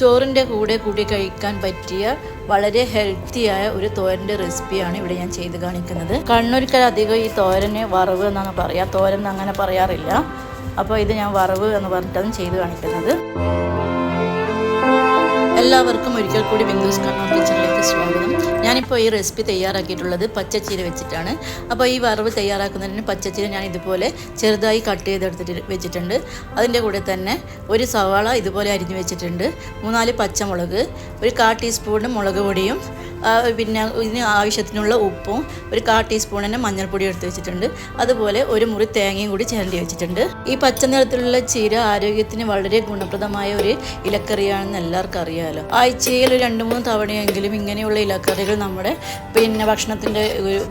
ചോറിൻ്റെ കൂടെ കൂടി കഴിക്കാൻ പറ്റിയ വളരെ ഹെൽത്തിയായ ഒരു തോരൻ്റെ റെസിപ്പിയാണ് ഇവിടെ ഞാൻ ചെയ്ത് കാണിക്കുന്നത്. കണ്ണൂർക്കാർ അധികം ഈ തോരന് വറവ് എന്നാണ് പറയുക, തോരൻ അങ്ങനെ പറയാറില്ല. അപ്പോൾ ഇത് ഞാൻ വറവ് എന്ന് പറഞ്ഞിട്ടാണ് ചെയ്ത് കാണിക്കുന്നത്. എല്ലാവർക്കും ഒരിക്കൽ കൂടി ബിന്ദുസ് കണ്ണൂർ കിച്ചണിലേക്ക് സ്വാഗതം. ഞാനിപ്പോൾ ഈ റെസിപ്പി തയ്യാറാക്കിയിട്ടുള്ളത് പച്ചച്ചീര വെച്ചിട്ടാണ്. അപ്പോൾ ഈ വറവ് തയ്യാറാക്കുന്നതിന് പച്ചച്ചീര ഞാൻ ഇതുപോലെ ചെറുതായി കട്ട് ചെയ്തെടുത്തിട്ട് വെച്ചിട്ടുണ്ട്. അതിൻ്റെ കൂടെ തന്നെ ഒരു സവാള ഇതുപോലെ അരിഞ്ഞു വെച്ചിട്ടുണ്ട്, 3-4 പച്ചമുളക്, ഒരു 1/4 ടീസ്പൂൺ മുളക് പൊടിയും, പിന്നെ ഇതിന് ആവശ്യത്തിനുള്ള ഉപ്പും, ഒരു 1/4 ടീസ്പൂണിന് മഞ്ഞൾപ്പൊടി എടുത്ത് വെച്ചിട്ടുണ്ട്. അതുപോലെ ഒരു മുറി തേങ്ങയും കൂടി ചേർത്ത് വെച്ചിട്ടുണ്ട്. ഈ പച്ച നിറത്തിലുള്ള ചീര ആരോഗ്യത്തിന് വളരെ ഗുണപ്രദമായ ഒരു ഇലക്കറിയാണെന്ന് എല്ലാവർക്കും അറിയാമല്ലോ. ആഴ്ചയിൽ 2-3 തവണയെങ്കിലും ഇങ്ങനെയുള്ള ഇലക്കറികൾ നമ്മുടെ ഭക്ഷണത്തിൻ്റെ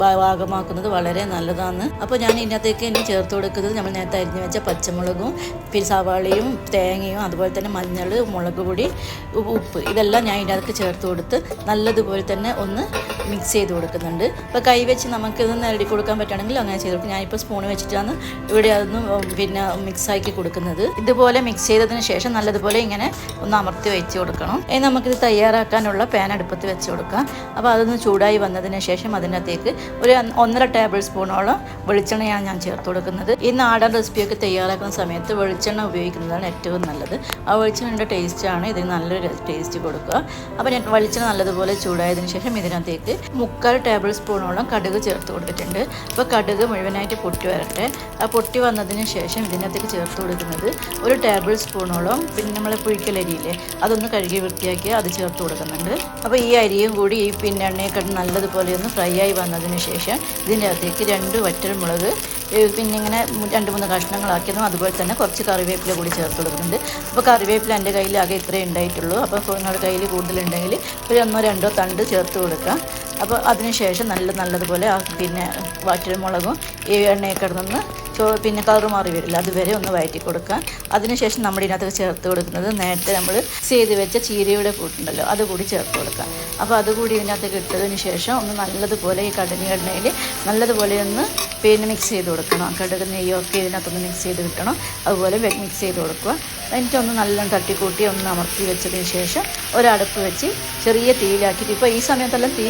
ഭാഗമാക്കുന്നത് വളരെ നല്ലതാണ്. അപ്പോൾ ഞാൻ ഇതിനകത്തേക്ക് ഇനി ചേർത്ത് കൊടുക്കുന്നത് നമ്മൾ നേരത്തെ അരിഞ്ഞു വെച്ച പച്ചമുളകും പിന്നെ സവാളയും തേങ്ങയും അതുപോലെ തന്നെ മഞ്ഞൾ, മുളക് പൊടി, ഉപ്പ്, ഇതെല്ലാം ഞാൻ ഇതിനകത്ത് ചേർത്ത് കൊടുത്ത് നല്ലതുപോലെ തന്നെ ഒന്ന് മിക്സ് ചെയ്ത് കൊടുക്കുന്നുണ്ട്. അപ്പോൾ കൈ വെച്ച് നമുക്കിതൊന്ന് നേടി കൊടുക്കാൻ പറ്റുകയാണെങ്കിൽ അങ്ങനെ ചെയ്ത് കൊടുക്കും. ഞാനിപ്പോൾ സ്പൂൺ വെച്ചിട്ടാണ് ഇവിടെ അതൊന്ന് മിക്സാക്കി കൊടുക്കുന്നത്. ഇതുപോലെ മിക്സ് ചെയ്തതിന് ശേഷം നല്ലതുപോലെ ഇങ്ങനെ ഒന്ന് അമർത്തി വെച്ച് കൊടുക്കണം. ഇനി നമുക്കിത് തയ്യാറാക്കാനുള്ള പാൻ അടുപ്പത്ത് വെച്ച് കൊടുക്കാം. അപ്പോൾ അതൊന്ന് ചൂടായി വന്നതിന് ശേഷം അതിനകത്തേക്ക് ഒരു 1.5 ടേബിൾ സ്പൂണോളം വെളിച്ചെണ്ണയാണ് ഞാൻ ചേർത്ത് കൊടുക്കുന്നത്. ഈ നാടൻ റെസിപ്പിയൊക്കെ തയ്യാറാക്കുന്ന സമയത്ത് വെളിച്ചെണ്ണ ഉപയോഗിക്കുന്നതാണ് ഏറ്റവും നല്ലത്. ആ വെളിച്ചെണ്ണയുടെ ടേസ്റ്റാണ് ഇതിന് നല്ലൊരു ടേസ്റ്റ് കൊടുക്കുക. അപ്പോൾ ഞാൻ വെളിച്ചെണ്ണ നല്ലതുപോലെ ചൂടായതിന് ശേഷം ഇതിനകത്തേക്ക് 1/4 ടേബിൾ സ്പൂണോളം കടുക് ചേർത്ത് കൊടുത്തിട്ടുണ്ട്. അപ്പോൾ കടുക് മുഴുവനായിട്ട് പൊട്ടി വരട്ടെ. ആ പൊട്ടി വന്നതിന് ശേഷം ഇതിനകത്തേക്ക് ചേർത്ത് കൊടുക്കുന്നത് ഒരു ടേബിൾ സ്പൂണോളം പിന്നെ നമ്മളെ പുഴുക്കലരിയില്ലേ, അതൊന്ന് കഴുകി വൃത്തിയാക്കി അത് ചേർത്ത് കൊടുക്കുന്നുണ്ട്. അപ്പോൾ ഈ അരിയും കൂടി ഈ എണ്ണയൊക്കെ നല്ലതുപോലെ ഒന്ന് ഫ്രൈ ആയി വന്നതിന് ശേഷം ഇതിൻ്റെ അകത്തേക്ക് 2 വറ്റൽമുളക് പിന്നെ ഇങ്ങനെ 2-3 കഷ്ണങ്ങളാക്കിയതും അതുപോലെ തന്നെ കുറച്ച് കറിവേപ്പില കൂടി ചേർത്ത് കൊടുക്കുന്നുണ്ട്. അപ്പോൾ കറിവേപ്പില എൻ്റെ കയ്യിൽ ആകെ ഇത്രേ ഉണ്ടായിട്ടുള്ളൂ. അപ്പോൾ നിങ്ങളുടെ കയ്യിൽ കൂടുതലുണ്ടെങ്കിൽ ഒരു 1-2 തണ്ട് ചേർത്ത് കൊടുക്കാം. അപ്പോൾ അതിനുശേഷം നല്ലതുപോലെ പിന്നെ വറ്റൽമുളകും ഈ എണ്ണയൊക്കെ കിടന്നൊന്ന് പിന്നെ കളറ് മാറി വരില്ല, അതുവരെ ഒന്ന് വഴറ്റി കൊടുക്കുക. അതിനുശേഷം നമ്മൾ ഇതിനകത്ത് ചേർത്ത് കൊടുക്കുന്നത് നേരത്തെ നമ്മൾ ചെയ്ത് വെച്ച ചീരയുടെ കൂട്ടുണ്ടല്ലോ, അതുകൂടി ചേർത്ത് കൊടുക്കുക. അപ്പോൾ അതുകൂടി ഇതിനകത്തേക്ക് ഇട്ടതിന് ശേഷം ഒന്ന് നല്ലതുപോലെ ഈ കടുക് എണ്ണയിൽ നല്ലതുപോലെ ഒന്ന് പിന്നെ മിക്സ് ചെയ്ത് കൊടുക്കണം. കടുക് നെയ്യൊക്കെ ഇതിനകത്തൊന്ന് മിക്സ് ചെയ്ത് കിട്ടണം. അതുപോലെ മിക്സ് ചെയ്ത് കൊടുക്കുക. എന്നിട്ടൊന്ന് നല്ലോണം തട്ടിക്കൂട്ടി ഒന്ന് അമർത്തി വെച്ചതിന് ശേഷം ഒരടുപ്പ് വെച്ച് ചെറിയ തീയിലാക്കിയിട്ട്, ഇപ്പോൾ ഈ സമയത്തെല്ലാം തീ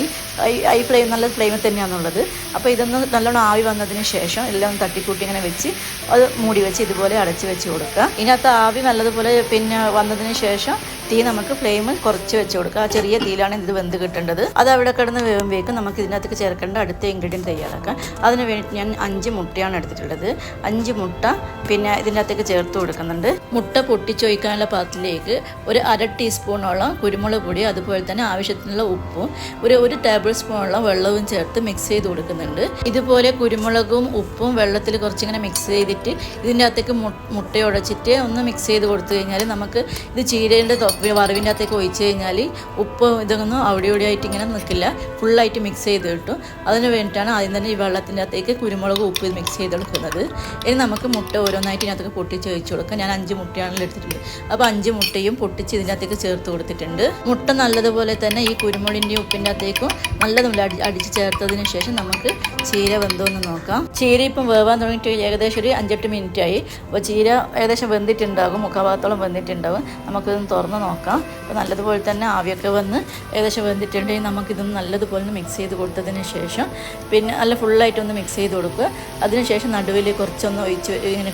നല്ല ഫ്ലെയിമിൽ തന്നെയാണുള്ളത്. അപ്പോൾ ഇതൊന്ന് നല്ലോണം ആവി വന്നതിന് ശേഷം എല്ലാം തട്ടിക്കൂട്ടി ഇങ്ങനെ വെച്ച് അത് മൂടി വെച്ച് ഇതുപോലെ അടച്ച് വെച്ച് കൊടുക്കുക. ഇതിനകത്ത് ആവി നല്ലതുപോലെ പിന്നെ വന്നതിന് ശേഷം തീ നമുക്ക് ഫ്ലെയിം കുറച്ച് വെച്ച് കൊടുക്കുക. ആ ചെറിയ തീയിലാണ് ഇത് വെന്ത് കിട്ടേണ്ടത്. അത് അവിടെ കിടന്ന് വേകുമ്പോഴേക്കും നമുക്ക് ഇതിനകത്തേക്ക് ചേർക്കേണ്ട അടുത്ത ഇൻഗ്രീഡിയൻറ്റ് തയ്യാറാക്കാം. അതിന് വേണ്ടി ഞാൻ 5 മുട്ടയാണ് എടുത്തിട്ടുള്ളത്. 5 മുട്ട പിന്നെ ഇതിനകത്തേക്ക് ചേർത്ത് കൊടുക്കുന്നുണ്ട്. മുട്ട പൊട്ടിച്ചൊഴിക്കാനുള്ള പാത്രത്തിലേക്ക് ഒരു 1/2 ടീസ്പൂണോളം കുരുമുളക് പൊടി, അതുപോലെ തന്നെ ആവശ്യത്തിനുള്ള ഉപ്പും ഒരു ടേബിൾ സ്പൂണോളം വെള്ളവും ചേർത്ത് മിക്സ് ചെയ്ത് കൊടുക്കുന്നുണ്ട്. ഇതുപോലെ കുരുമുളകും ഉപ്പും വെള്ളത്തിൽ കുറച്ചിങ്ങനെ മിക്സ് ചെയ്തിട്ട് ഇതിൻ്റെ അകത്തേക്ക് മുട്ട ഉടച്ചിട്ട് ഒന്ന് മിക്സ് ചെയ്ത് കൊടുത്തു കഴിഞ്ഞാൽ നമുക്ക് ഇത് ചീരേൻ്റെ വറവിൻ്റെ അകത്തേക്ക് ഒഴിച്ച് കഴിഞ്ഞാൽ ഉപ്പ് ഇതൊന്നും അവിടെ ആയിട്ട് ഇങ്ങനെ നിൽക്കില്ല, ഫുള്ളായിട്ട് മിക്സ് ചെയ്ത് കിട്ടും. അതിന് വേണ്ടിയിട്ടാണ് ആദ്യം തന്നെ ഈ വെള്ളത്തിൻ്റെ അകത്തേക്ക് കുരുമുളക് ഉപ്പ് മിക്സ് ചെയ്ത് കൊടുക്കുന്നത്. ഇനി നമുക്ക് മുട്ട ഓരോന്നായിട്ട് ഇതിനകത്തേക്ക് പൊട്ടിച്ച് ഒഴിച്ച് കൊടുക്കാം. ഞാൻ 5 മുട്ടയാണല്ലോ എടുത്തിട്ടുണ്ട്. അപ്പോൾ 5 മുട്ടയും പൊട്ടിച്ച് ഇതിൻ്റെ അകത്തേക്ക് ചേർത്ത് കൊടുത്തിട്ടുണ്ട്. മുട്ട നല്ലതുപോലെ തന്നെ ഈ കുരുമുളകിൻ്റെയും ഉപ്പിൻ്റെ അകത്തേക്കും നല്ലതുപോലെ അടിച്ച് ചേർത്തതിന് ശേഷം നമുക്ക് ചീര വെന്തോന്ന് നോക്കാം. ചീര ഇപ്പം വേവാൻ തുടങ്ങിയിട്ട് ഏകദേശം ഒരു 5-8 മിനിറ്റായി. അപ്പോൾ ചീര ഏകദേശം വെന്തിട്ടുണ്ടാകും, 1/4 ഭാഗത്തോളം വെന്തിട്ടുണ്ടാകും. നമുക്കിതൊന്ന് തുറന്ന് നോക്കാം. അപ്പോൾ നല്ലതുപോലെ തന്നെ ആവിയൊക്കെ വന്ന് ഏകദേശം വെന്തിട്ടുണ്ടെങ്കിൽ നമുക്കിതൊന്ന് നല്ലതുപോലെ മിക്സ് ചെയ്ത് കൊടുത്തതിന് ശേഷം പിന്നെ നല്ല ഫുള്ളായിട്ടൊന്ന് മിക്സ് ചെയ്ത് കൊടുക്കുക. അതിനുശേഷം നടുവിൽ കുറച്ചൊന്ന് ഒഴിച്ച് ഇങ്ങനെ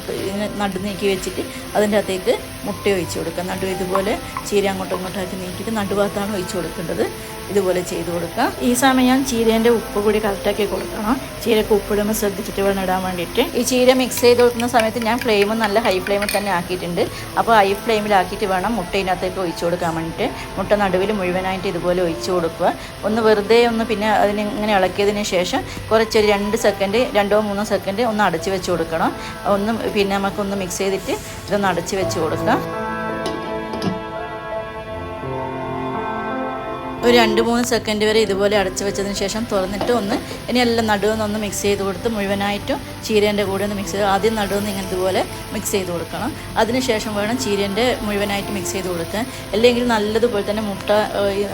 നടു നീക്കി വെച്ചിട്ട് അതിൻ്റെ അകത്തേക്ക് മുട്ട ഒഴിച്ച് കൊടുക്കുക. നടുവ് ഇതുപോലെ ചീര അങ്ങോട്ടും ഇങ്ങോട്ടാക്കി നീക്കിയിട്ട് നടുഭാഗത്താണ് ഒഴിച്ച് കൊടുക്കേണ്ടത്. ഇതുപോലെ ചെയ്ത് കൊടുക്കുക. ഈ സമയം ചീരേൻ്റെ ഉപ്പ് കൂടി കറക്റ്റാക്കി കൊടുക്കണം. ചീരക്ക് ഉപ്പിടുമ്പോൾ ശ്രദ്ധിച്ചിട്ട് വേണം ഇടാൻ വേണ്ടിയിട്ട്. ഈ ചീര മിക്സ് ചെയ്ത് കൊടുക്കുന്ന സമയത്ത് ഞാൻ ഫ്ലെയിം നല്ല ഹൈ ഫ്ലെയിമിൽ തന്നെ ആക്കിയിട്ടുണ്ട്. അപ്പോൾ ഹൈ ഫ്ലെയിമിലാക്കിയിട്ട് വേണം മുട്ട ഇതിനകത്തേക്ക് ഒഴിച്ച് കൊടുക്കാൻ വേണ്ടിയിട്ട്. മുട്ട നടുവിൽ മുഴുവനായിട്ട് ഇതുപോലെ ഒഴിച്ച് കൊടുക്കുക. ഒന്ന് വെറുതെ ഒന്ന് പിന്നെ അതിന് ഇങ്ങനെ ഇളക്കിയതിന് ശേഷം കുറച്ചൊരു 2 സെക്കൻഡ് 2-3 സെക്കൻഡ് ഒന്ന് അടച്ച് വെച്ച് കൊടുക്കണം. ഒന്ന് പിന്നെ നമുക്കൊന്ന് മിക്സ് ചെയ്തിട്ട് ഇതൊന്ന് അടച്ച് വെച്ച് കൊടുക്കുക. ഒരു 2-3 സെക്കൻഡ് വരെ ഇതുപോലെ അടച്ചു വെച്ചതിന് ശേഷം തുറന്നിട്ട് ഇനി എല്ലാം നടുവൊന്ന് മിക്സ് ചെയ്ത് കൊടുത്ത് മുഴുവനായിട്ടും ചീരേൻ്റെ കൂടെ ഒന്ന് മിക്സ് ചെയ്ത് ആദ്യം നടുവൊന്ന് ഇങ്ങനെ ഇതുപോലെ മിക്സ് ചെയ്ത് കൊടുക്കണം. അതിനുശേഷം വേണം ചീരേൻ്റെ മുഴുവനായിട്ട് മിക്സ് ചെയ്ത് കൊടുക്കാൻ. അല്ലെങ്കിൽ നല്ലതുപോലെ തന്നെ മുട്ട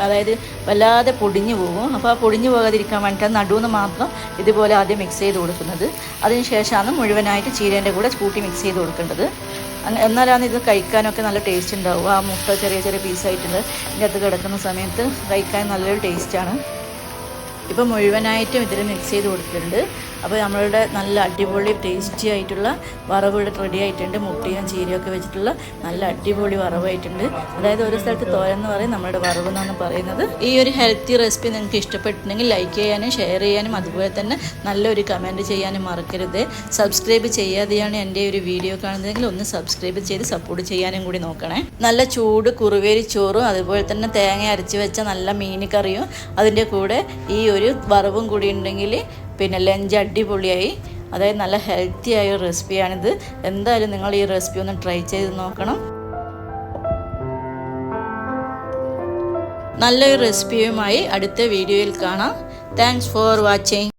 അതായത് വല്ലാതെ പൊടിഞ്ഞു പോകും. അപ്പോൾ ആ പൊടിഞ്ഞു പോകാതിരിക്കാൻ വേണ്ടിയിട്ട് നടുവെന്ന് മാത്രം ഇതുപോലെ ആദ്യം മിക്സ് ചെയ്ത് കൊടുക്കുന്നത്. അതിനുശേഷമാണ് മുഴുവനായിട്ട് ചീരേൻ്റെ കൂടെ കൂട്ടി മിക്സ് ചെയ്ത് കൊടുക്കേണ്ടത്. എന്നാലാണ് ഇത് കഴിക്കാനൊക്കെ നല്ല ടേസ്റ്റ് ഉണ്ടാവും. ആ മുട്ട ചെറിയ ചെറിയ പീസായിട്ടുള്ളത് ഇതിൻ്റെ അകത്ത് കിടക്കുന്ന സമയത്ത് കഴിക്കാൻ നല്ലൊരു ടേസ്റ്റാണ്. ഇപ്പോൾ മുഴുവനായിട്ടും ഇതിൽ മിക്സ് ചെയ്ത് കൊടുത്തിട്ടുണ്ട്. അപ്പോൾ നമ്മളുടെ നല്ല അടിപൊളി ടേസ്റ്റി ആയിട്ടുള്ള വറവ് ഇവിടെ റെഡി ആയിട്ടുണ്ട്. മുട്ടയും ചീരയൊക്കെ വെച്ചിട്ടുള്ള നല്ല അടിപൊളി വറവായിട്ടുണ്ട്. അതായത് ഒരു സ്ഥലത്ത് തോരൻ എന്ന് പറയും, നമ്മുടെ വറവ് എന്നാണ് പറയുന്നത്. ഈ ഒരു ഹെൽത്തി റെസിപ്പി നിങ്ങൾക്ക് ഇഷ്ടപ്പെട്ടിട്ടുണ്ടെങ്കിൽ ലൈക്ക് ചെയ്യാനും ഷെയർ ചെയ്യാനും അതുപോലെ തന്നെ നല്ലൊരു കമൻറ്റ് ചെയ്യാനും മറക്കരുത്. സബ്സ്ക്രൈബ് ചെയ്യാതെയാണ് എൻ്റെ ഒരു വീഡിയോ കാണുന്നതെങ്കിൽ ഒന്ന് സബ്സ്ക്രൈബ് ചെയ്ത് സപ്പോർട്ട് ചെയ്യാനും കൂടി നോക്കണേ. നല്ല ചൂട് കുറുവേരി ചോറും അതുപോലെ തന്നെ തേങ്ങ അരച്ച് വെച്ച നല്ല മീൻ കറിയും അതിൻ്റെ കൂടെ ഈ ഒരു വറവും കൂടി ഉണ്ടെങ്കിൽ പിന്നെ ലഞ്ച് അടിപൊളിയായി. അതായത് നല്ല ഹെൽത്തി ആയ ഒരു റെസിപ്പിയാണിത്. എന്തായാലും നിങ്ങൾ ഈ റെസിപ്പി ഒന്ന് ട്രൈ ചെയ്ത് നോക്കണം. നല്ലൊരു റെസിപ്പിയുമായി അടുത്ത വീഡിയോയിൽ കാണാം. Thanks for watching.